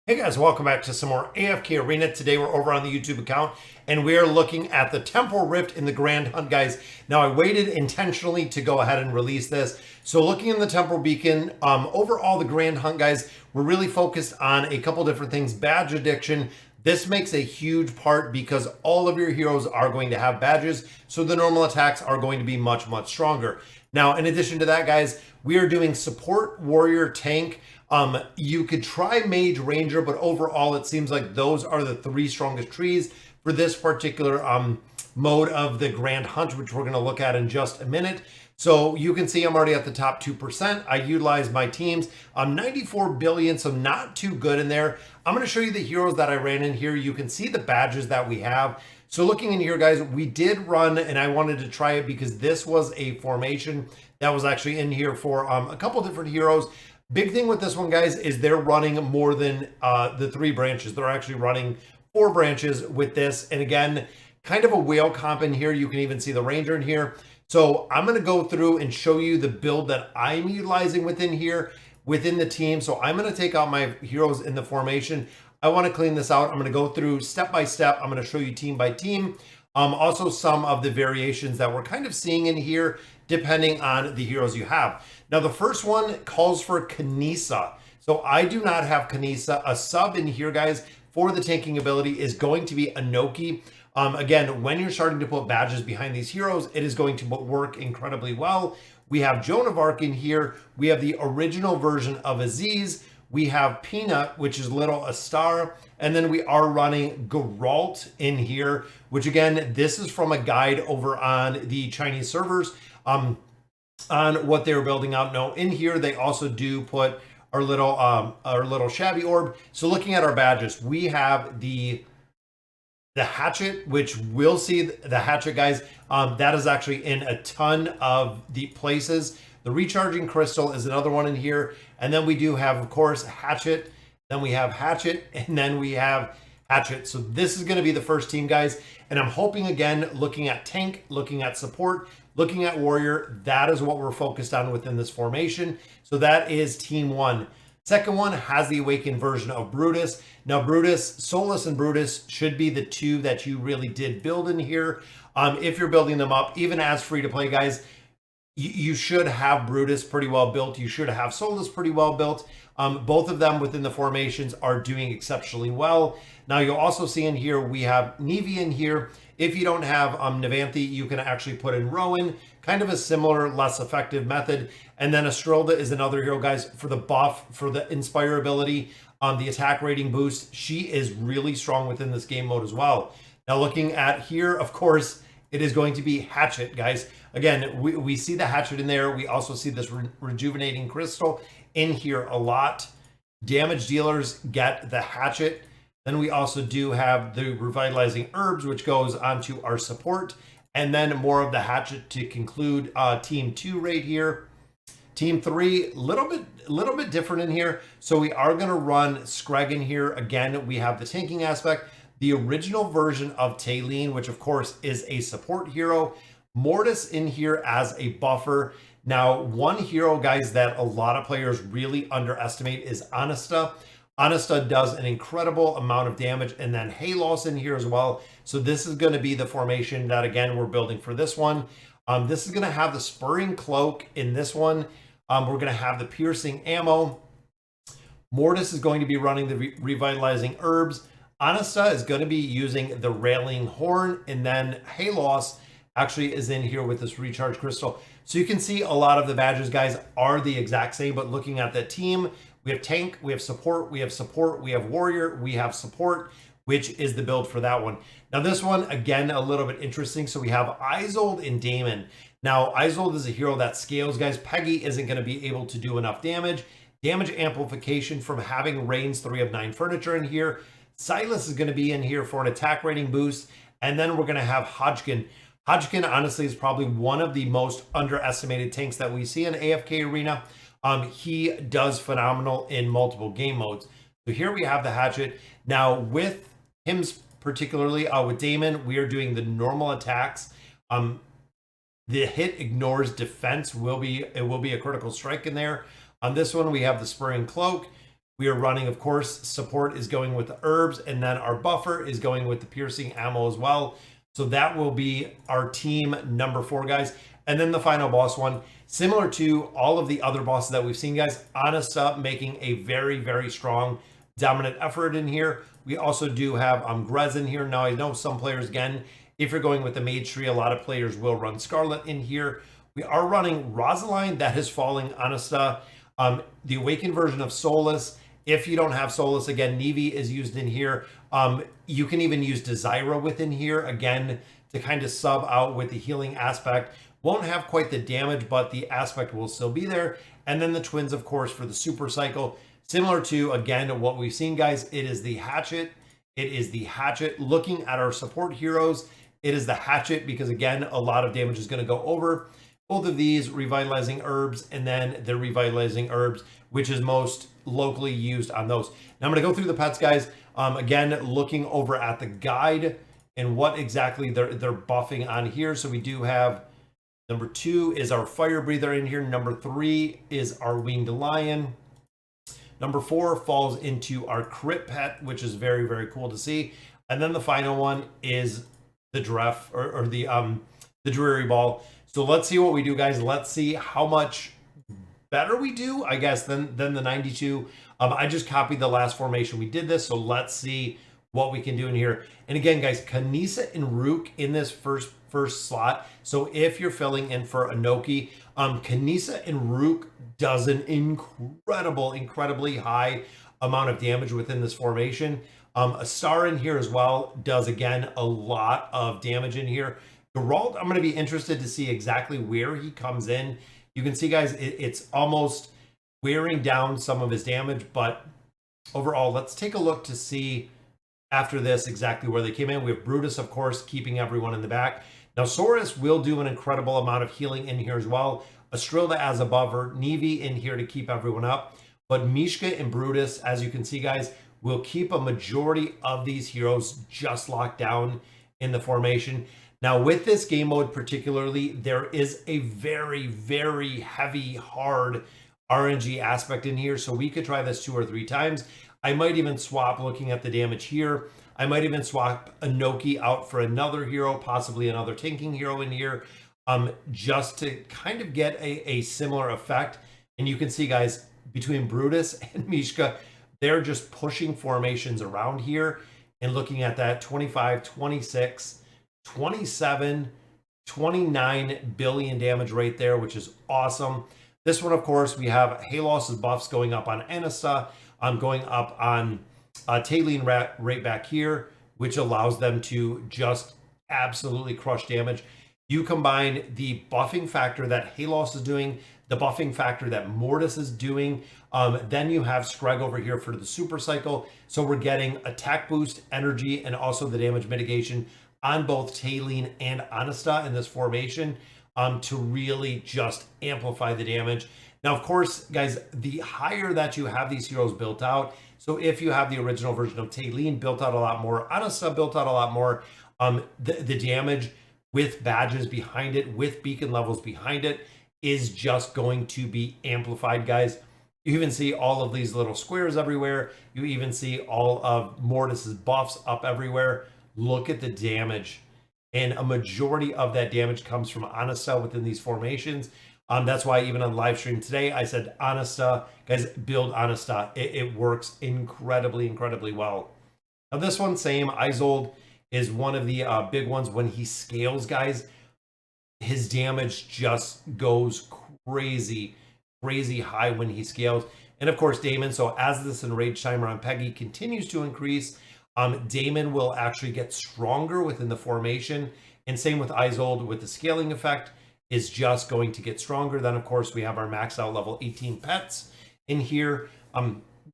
Hey guys, welcome back to some more AFK Arena. Today we're over on the YouTube account and we are looking at the Temporal Rift in the Grand Hunt, guys. Now I waited intentionally to go ahead and release this. So looking in the Temporal Beacon, overall the Grand Hunt, guys, we're really focused on a couple different things. Badge addiction. This makes a huge part because all of your heroes are going to have badges, so the normal attacks are going to be much stronger. Now, in addition to that, guys, we are doing support, warrior, tank. You could try mage, ranger, but overall it seems like those are the three strongest trees for this particular mode of the Grand Hunt, which we're going to look at in just a minute. So you can see I'm already at the top 2%. I utilize my teams. I'm 94 billion, so not too good in there. I'm going to show you the heroes that I ran in here. You can see the badges that we have. So looking in here, guys, we did run, and I wanted to try it because this was a formation that was actually in here for a couple different heroes. Big thing with this one, guys, is they're running more than the 3 branches. They're actually running 4 branches with this. And again, kind of a whale comp in here. You can even see the ranger in here. So I'm going to go through and show you the build that I'm utilizing within here, within the team. So I'm going to take out my heroes in the formation. I want to clean this out. I'm going to go through step by step. I'm going to show you team by team. Also some of the variations that we're kind of seeing in here, depending on the heroes you have. Now, the first one calls for Kinesa. So I do not have Kinesa. A sub in here, guys, for the tanking ability is going to be Anoki. Again, when you're starting to put badges behind these heroes, it is going to work incredibly well. We have Joan of Arc in here. We have the original version of Aziz. We have Peanut, which is Little Astar. And then we are running Geralt in here, which again, this is from a guide over on the Chinese servers on what they were building out. Now in here, they also do put our little shabby orb. So looking at our badges, we have the hatchet, which we'll see the hatchet, guys. That is actually in a ton of the places. The recharging crystal is another one in here. And then we do have, of course, hatchet. Then we have hatchet, and then we have hatchet. So this is going to be the first team, guys. And I'm hoping, again, looking at tank, looking at support, looking at warrior, that is what we're focused on within this formation. So that is team 1. Second one has the awakened version of Brutus. Now Brutus, Solus and Brutus should be the 2 that you really did build in here. If you're building them up, even as free to play, guys, you should have Brutus pretty well built. You should have Solus pretty well built. Both of them within the formations are doing exceptionally well. Now you'll also see in here, we have Nevi in here. If you don't have Navanthi, you can actually put in Rowan, kind of a similar, less effective method. And then Estrilda is another hero, guys, for the buff, for the Inspire ability, the attack rating boost. She is really strong within this game mode as well. Now looking at here, of course, it is going to be Hatchet, guys. Again, we see the Hatchet in there. We also see this rejuvenating crystal in here a lot. Damage dealers get the Hatchet. Then we also do have the revitalizing herbs, which goes onto our support. And then more of the Hatchet to conclude team 2 right here. Team 3, little bit different in here. So we are going to run Screg in here. Again, we have the tanking aspect. The original version of Taylene, which of course is a support hero. Mortis in here as a buffer. Now, one hero, guys, that a lot of players really underestimate is Anasta. Anasta does an incredible amount of damage, and then Halos in here as well. So this is going to be the formation that, again, we're building for this one. This is going to have the Spurring Cloak in this one. We're going to have the Piercing Ammo. Mortis is going to be running the Revitalizing Herbs. Anasta is going to be using the Railing Horn, and then Halos actually is in here with this Recharge Crystal. So you can see a lot of the badges, guys, are the exact same, but looking at the team, we have tank, we have support, we have support, we have warrior, we have support, which is the build for that one. Now this one, again, a little bit interesting. So we have Isolde and Damon. Now Isolde is a hero that scales, guys. Peggy isn't going to be able to do enough damage. Damage amplification from having Reigns 3 of 9 furniture in here. Silas is going to be in here for an attack rating boost. And then we're going to have Hodgkin. Hodgkin, honestly, is probably one of the most underestimated tanks that we see in AFK Arena. He does phenomenal in multiple game modes. So here we have the Hatchet. Now with him particularly, with Damon, we are doing the normal attacks. The hit ignores defense. It will be a critical strike in there. On this one, we have the Spurring Cloak. We are running, of course, support is going with the herbs, and then our buffer is going with the piercing ammo as well. So that will be our team number 4, guys. And then the final boss one, similar to all of the other bosses that we've seen, guys, Anasta making a very, very strong dominant effort in here. We also do have Grez in here. Now, I know some players, again, if you're going with the mage tree, a lot of players will run Scarlet in here. We are running Rosaline, that is falling Anasta. The awakened version of Solus. If you don't have Solus, again, Nevi is used in here. You can even use Desira within here, again, to kind of sub out with the healing aspect. Won't have quite the damage, but the aspect will still be there. And then the twins, of course, for the super cycle. Similar to, again, what we've seen, guys, it is the hatchet. It is the hatchet. Looking at our support heroes, it is the hatchet because, again, a lot of damage is going to go over. Both of these revitalizing herbs, and then the revitalizing herbs, which is most locally used on those. Now I'm going to go through the pets, guys. Again, looking over at the guide and what exactly they're buffing on here. So we do have number 2 is our fire breather in here. Number 3 is our winged lion. Number 4 falls into our crit pet, which is very, very cool to see. And then the final one is the Dref or the Dreary Ball. So let's see what we do, guys. Let's see how much better we do, I guess, than the 92. I just copied the last formation we did this, so let's see what we can do in here. And again, guys, Kanisa and Rook in this first slot. So if you're filling in for Anoki, Kanisa and Rook does an incredibly high amount of damage within this formation. A star in here as well does, again, a lot of damage in here. Geralt, I'm going to be interested to see exactly where he comes in. You can see, guys, it's almost wearing down some of his damage, but overall, let's take a look to see after this exactly where they came in. We have Brutus, of course, keeping everyone in the back. Now, Saurus will do an incredible amount of healing in here as well. Astrilda as above her, Nevi in here to keep everyone up. But Mishka and Brutus, as you can see, guys, will keep a majority of these heroes just locked down in the formation. Now, with this game mode particularly, there is a very, very heavy, hard RNG aspect in here. So we could try this 2 or 3 times. I might even swap, looking at the damage here, I might even swap Anoki out for another hero, possibly another tanking hero in here, just to kind of get a similar effect. And you can see, guys, between Brutus and Mishka, they're just pushing formations around here and looking at that 25, 26, 27, 29 billion damage right there, which is awesome. This one, of course, we have Halos's buffs going up on Anasta, going up on Talene right back here, which allows them to just absolutely crush damage. You combine the buffing factor that Halos is doing, the buffing factor that Mortis is doing, then you have Screg over here for the super cycle. So we're getting attack boost, energy, and also the damage mitigation on both Talene and Anasta in this formation to really just amplify the damage. Now, of course, guys, the higher that you have these heroes built out, so if you have the original version of Talene built out a lot more, Anasta built out a lot more, the damage with badges behind it, with beacon levels behind it, is just going to be amplified, guys. You even see all of these little squares everywhere. You even see all of Mortis's buffs up everywhere. Look at the damage. And a majority of that damage comes from Anasta within these formations. That's why even on live stream today, I said, Anasta, guys, build Anasta. It works incredibly well. Now this one, same. Isolde is one of the big ones. When he scales, guys, his damage just goes crazy high when he scales. And of course, Damon. So as this enraged timer on Peggy continues to increase, Damon will actually get stronger within the formation. And same with Isolde with the scaling effect is just going to get stronger. Then, of course, we have our max out level 18 pets in here,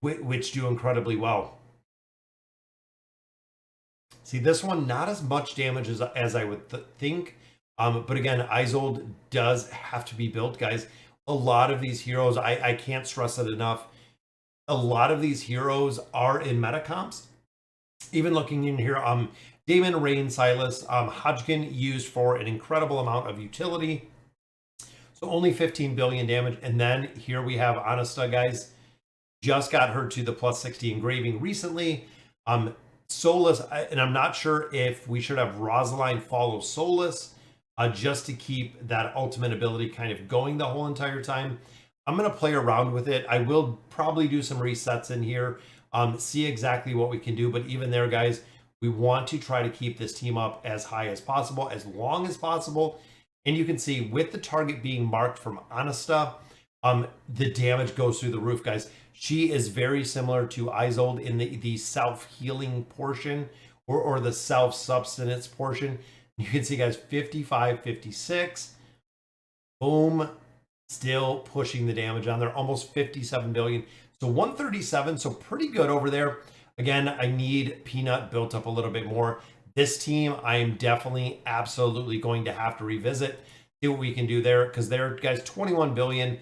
which do incredibly well. See, this one, not as much damage as I would think. But again, Isolde does have to be built, guys. A lot of these heroes, I can't stress it enough. A lot of these heroes are in meta comps. Even looking in here, Damon, Rain, Silas, Hodgkin used for an incredible amount of utility. So only 15 billion damage. And then here we have Anasta, guys. just got her to the plus 60 engraving recently. Solus, and I'm not sure if we should have Rosaline follow Solus just to keep that ultimate ability kind of going the whole entire time. I'm going to play around with it. I will probably do some resets in here, see exactly what we can do. But even there, guys, we want to try to keep this team up as high as possible, as long as possible. And you can see with the target being marked from Anasta, the damage goes through the roof, guys. She is very similar to Isolde in the self-healing portion or the self-substance portion. You can see, guys, 55, 56. Boom. Still pushing the damage on there. Almost 57 billion. So 137. So pretty good over there. Again, I need Peanut built up a little bit more. This team, I am definitely absolutely going to have to revisit. See what we can do there. Because there, guys, 21 billion.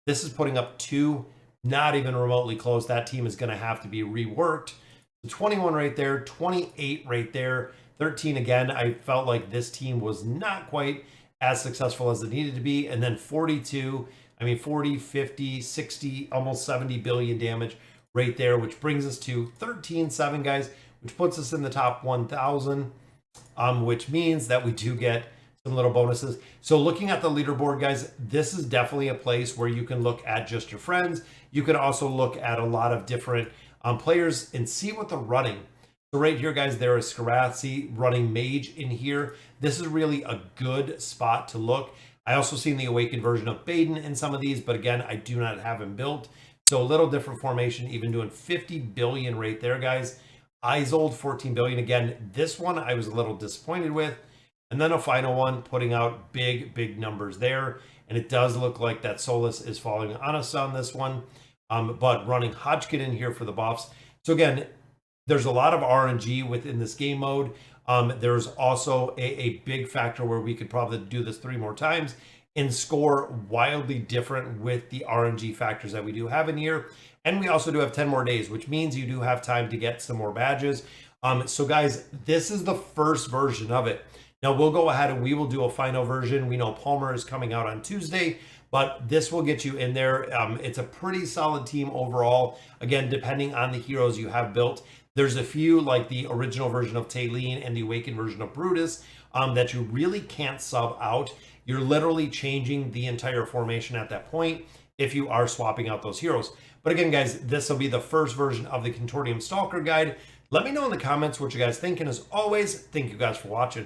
This is putting up 2. Not even remotely close. That team is going to have to be reworked. So 21 right there, 28 right there, 13 again. I felt like this team was not quite as successful as it needed to be. And then 42, I mean 40, 50, 60, almost 70 billion damage right there, which brings us to 13.7, guys, which puts us in the top 1,000, which means that we do get some little bonuses. So looking at the leaderboard, guys, this is definitely a place where you can look at just your friends. You can also look at a lot of different players and see what they're running. So right here, guys, there is Scarazzi running Mage in here. This is really a good spot to look. I also seen the Awakened version of Baden in some of these, but again, I do not have him built. So a little different formation, even doing 50 billion right there, guys. Isolde, 14 billion. Again, this one I was a little disappointed with. And then a final one putting out big numbers there. And it does look like that Solus is falling on us on this one. But running Hodgkin in here for the buffs. So again, there's a lot of RNG within this game mode. There's also a big factor where we could probably do this 3 more times and score wildly different with the RNG factors that we do have in here. And we also do have 10 more days, which means you do have time to get some more badges. So guys, this is the first version of it. Now we'll go ahead and we will do a final version. We know Palmer is coming out on Tuesday, but this will get you in there. It's a pretty solid team overall. Again, depending on the heroes you have built. There's a few like the original version of Taylene and the Awakened version of Brutus that you really can't sub out. You're literally changing the entire formation at that point if you are swapping out those heroes. But again, guys, this will be the first version of the Contortium Stalker Guide. Let me know in the comments what you guys think. And as always, thank you guys for watching.